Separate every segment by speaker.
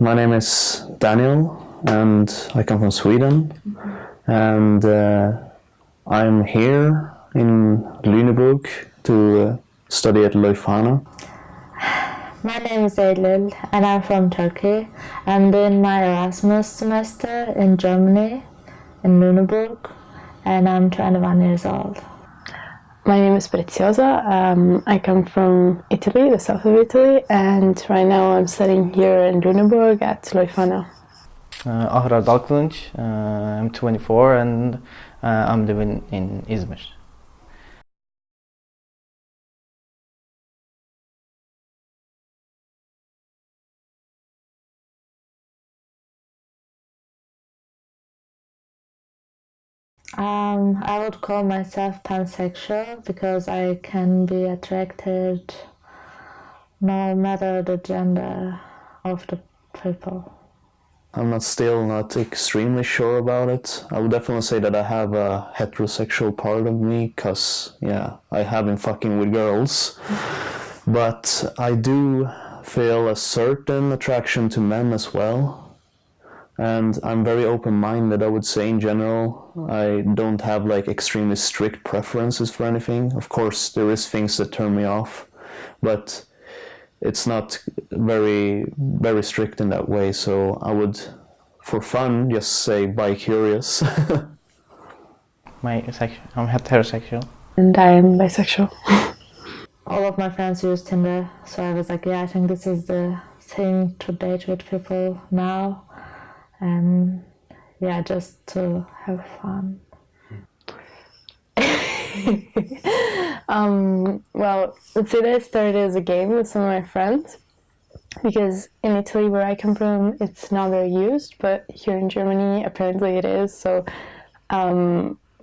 Speaker 1: My name is Daniel, and I come from Sweden. And I'm here in Lüneburg to study at roughcut1.
Speaker 2: My name is Eylül, and I'm from Turkey. I'm doing my Erasmus semester in Germany, in Lüneburg, and I'm 21 years old.
Speaker 3: My name is Preziosa. I come from Italy, the south of Italy, and right now I'm studying here in Lüneburg at roughcut1.
Speaker 4: Ahrar Dalkılınç. I'm 24 and I'm living in Izmir.
Speaker 2: I would call myself pansexual because I can be attracted no matter the gender of the people.
Speaker 1: I'm still not extremely sure about it. I would definitely say that I have a heterosexual part of me, because, yeah, I have been fucking with girls. But I do feel a certain attraction to men as well. And I'm very open-minded, I would say, in general. I don't have like extremely strict preferences for anything. Of course, there is things that turn me off, but it's not very strict in that way. So I would, for fun, just say bi-curious.
Speaker 4: I'm heterosexual.
Speaker 3: And I am bisexual.
Speaker 2: All of my friends use Tinder, so I was like, yeah, I think this is the thing to date with people now. And yeah, just to have fun.
Speaker 3: Well, let's say that I started as a game with some of my friends, because in Italy, where I come from, it's not very used, but here in Germany, apparently it is. So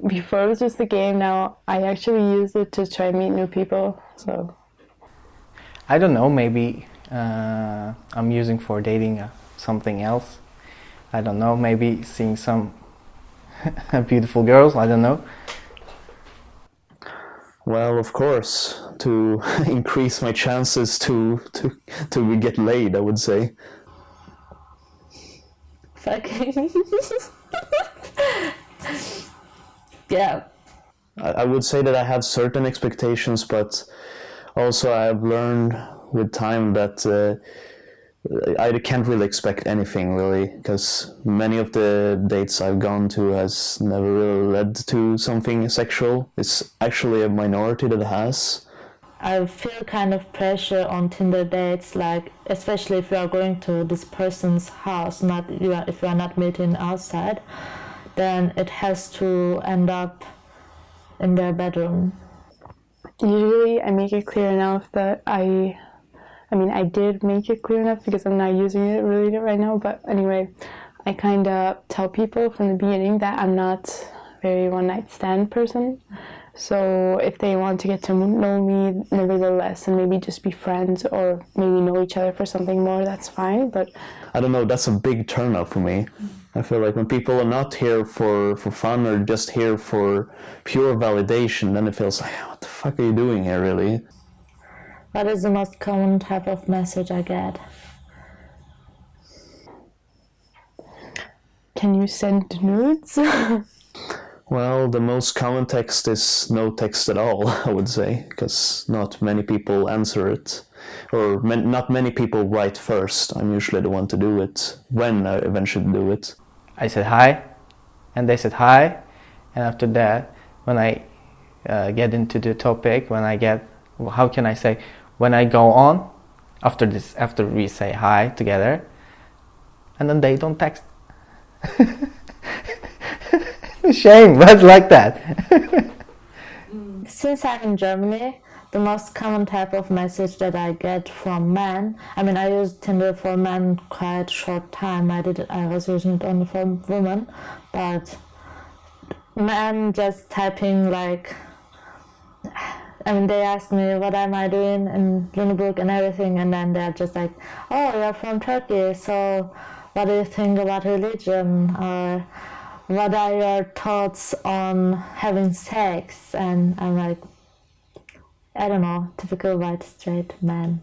Speaker 3: before it was just a game, now I actually use it to try and meet new people. So
Speaker 4: I don't know, maybe I'm using for dating something else. I don't know, maybe seeing some beautiful girls, I don't know.
Speaker 1: Well, of course, to increase my chances to get laid, I would say.
Speaker 2: Fucking. Yeah.
Speaker 1: I would say that I have certain expectations, but also I have learned with time that I can't really expect anything, really, because many of the dates I've gone to has never really led to something sexual. It's actually a minority that has.
Speaker 2: I feel kind of pressure on Tinder dates, like especially if you are going to this person's house, if you are not meeting outside, then it has to end up in their bedroom.
Speaker 3: usually I make it clear enough that I did make it clear enough because I'm not using it really right now, but anyway, I kind of tell people from the beginning that I'm not a very one-night stand person. So if they want to get to know me nevertheless and maybe just be friends or maybe know each other for something more, that's fine. But
Speaker 1: I don't know, that's a big turn up for me. I feel like when people are not here for fun or just here for pure validation, then it feels like, what the fuck are you doing here, really?
Speaker 2: What is the most common type of message I get?
Speaker 3: can you send nudes?
Speaker 1: Well, the most common text is no text at all, I would say, because not many people answer it. Or not many people write first. I'm usually the one to do it when I eventually do it.
Speaker 4: I said hi, and they said hi, and after that, when I get into the topic, when I go on, after we say hi together, and then they don't text. Shame, but like that.
Speaker 2: Since I'm in Germany, the most common type of message that I get from men, I used Tinder for men quite short time. I was using it only for women, but men just typing like, they ask me what am I doing in Lüneburg and everything, and then they're just like, oh, you're from Turkey, so what do you think about religion, or what are your thoughts on having sex? And I'm like, I don't know, typical white straight man.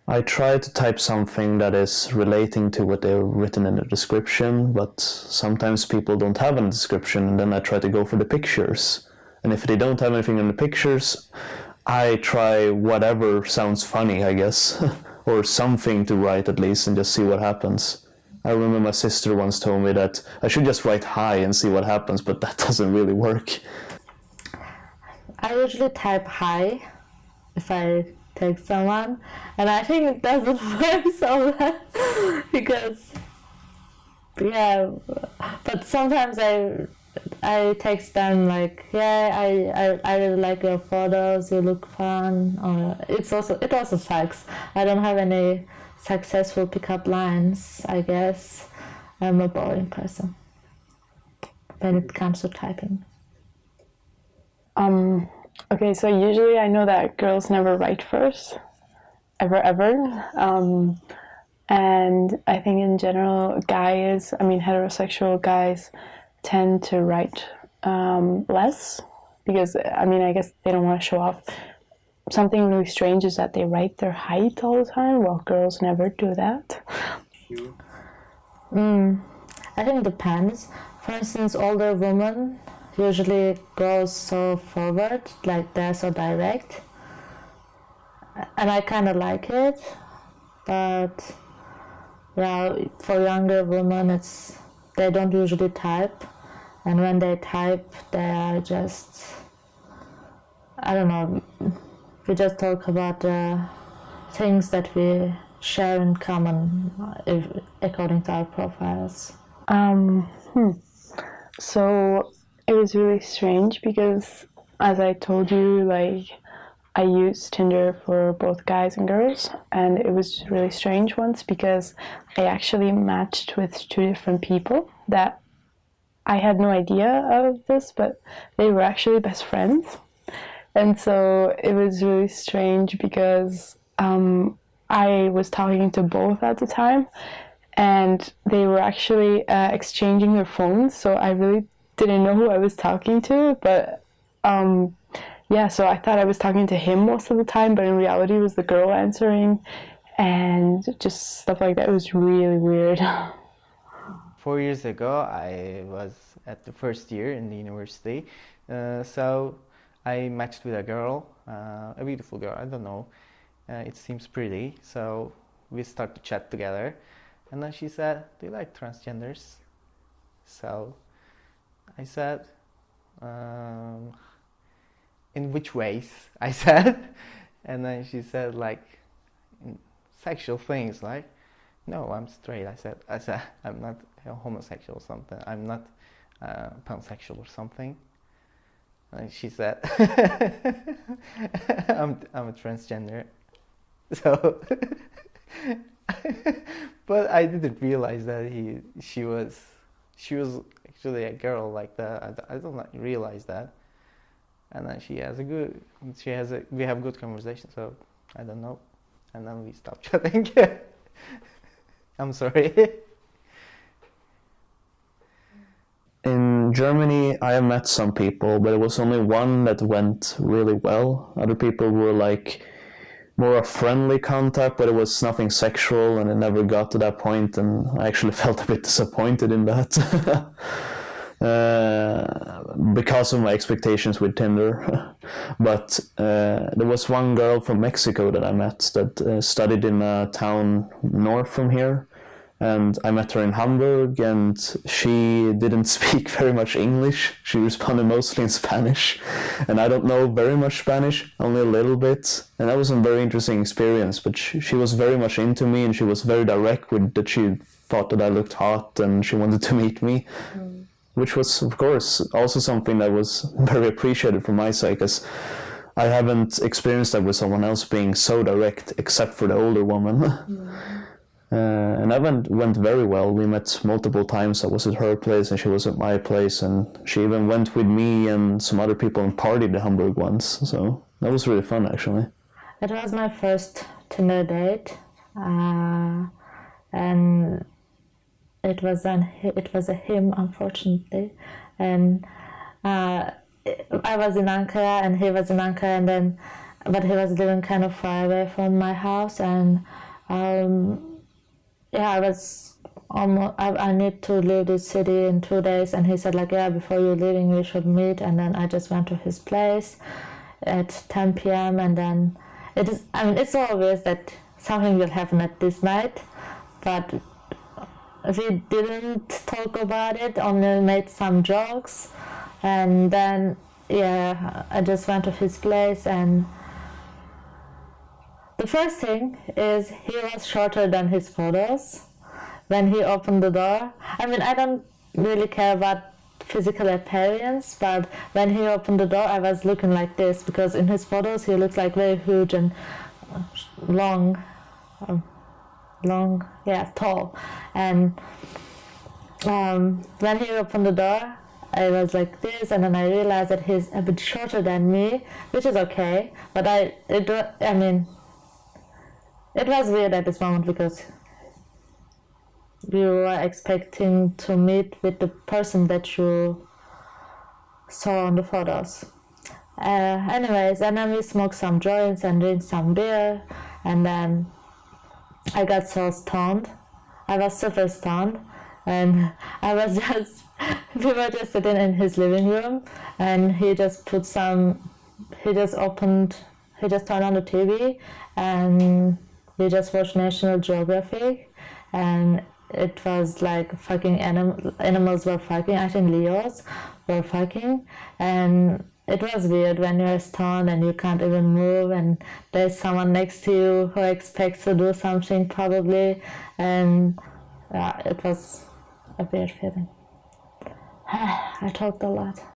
Speaker 1: I try to type something that is relating to what they've written in the description, but sometimes people don't have a description, and then I try to go for the pictures. And if they don't have anything in the pictures, I try whatever sounds funny, I guess, or something to write at least, and just see what happens. I remember my sister once told me that I should just write hi and see what happens, but that doesn't really work.
Speaker 2: I usually type hi if I text someone, and I think it doesn't work so well because but sometimes I text them like, I really like your photos, you look fun, or it also sucks. I don't have any successful pickup lines, I guess. I'm a boring person when it comes to typing.
Speaker 3: Okay, so usually I know that girls never write first, ever. And I think in general, heterosexual guys tend to write less because, I guess they don't want to show off. Something really strange is that they write their height all the time, while girls never do that.
Speaker 2: I think it depends. For instance, older women usually goes so forward, like they're so direct, and I kind of like it. But for younger women, they don't usually type, and when they type, they are just, I don't know. We just talk about the things that we share in common, according to our profiles.
Speaker 3: So it was really strange because, as I told you, like, I used Tinder for both guys and girls, and it was really strange once because I actually matched with 2 different people that I had no idea of this, but they were actually best friends. And so it was really strange because I was talking to both at the time, and they were actually exchanging their phones, so I really didn't know who I was talking to, but so I thought I was talking to him most of the time, but in reality it was the girl answering, and just stuff like that. It was really weird.
Speaker 4: 4 years ago, I was at the first year in the university, so I matched with a girl, a beautiful girl, I don't know, it seems pretty, so we started to chat together, and then she said, do you like transgenders? So I said, in which ways? I said, and then she said, like, sexual things, like, no, I'm straight. I said, I'm not homosexual or something, I'm not pansexual or something. And she said, I'm a transgender. So, but I didn't realize that she was actually a girl like that. I don't realize that. And then we have good conversation. So I don't know. And then we stopped chatting. I'm sorry.
Speaker 1: In Germany, I have met some people, but it was only one that went really well. Other people were like more a friendly contact, but it was nothing sexual, and it never got to that point, and I actually felt a bit disappointed in that. Because of my expectations with Tinder. But there was one girl from Mexico that I met that studied in a town north from here. And I met her in Hamburg, and she didn't speak very much English. She responded mostly in Spanish. And I don't know very much Spanish, only a little bit. And that was a very interesting experience. But she was very much into me, and she was very direct with that she thought that I looked hot and she wanted to meet me. Which was, of course, also something that was very appreciated from my side, because I haven't experienced that with someone else being so direct, except for the older woman. And that went very well. We met multiple times. I was at her place and she was at my place, and she even went with me and some other people and partied in Hamburg once. So that was really fun, actually.
Speaker 2: It was my first Tinder date, and it was a him, unfortunately, and I was in Ankara and he was in Ankara, but he was living kind of far away from my house, and Yeah, I was almost, I need to leave this city in 2 days, and he said like, yeah, before you're leaving we should meet. And then I just went to his place at 10 p.m. and then it's obvious that something will happen at this night, but we didn't talk about it, only made some jokes. And then yeah, I just went to his place, and the first thing is he was shorter than his photos. When he opened the door, I mean, I don't really care about physical appearance, but when he opened the door, I was looking like this, because in his photos he looks like very huge and long, yeah, tall. And when he opened the door, I was like this, and then I realized that he's a bit shorter than me, which is okay. But it was weird at this moment, because you were expecting to meet with the person that you saw on the photos. Anyways, and then we smoked some joints and drank some beer, and then I got so stoned. I was super stoned, and we were just sitting in his living room, and he just turned on the TV, and we just watched National Geographic, and it was like fucking animals were fucking. I think Leos were fucking, and it was weird when you're stoned and you can't even move, and there's someone next to you who expects to do something probably, and it was a weird feeling. I talked a lot.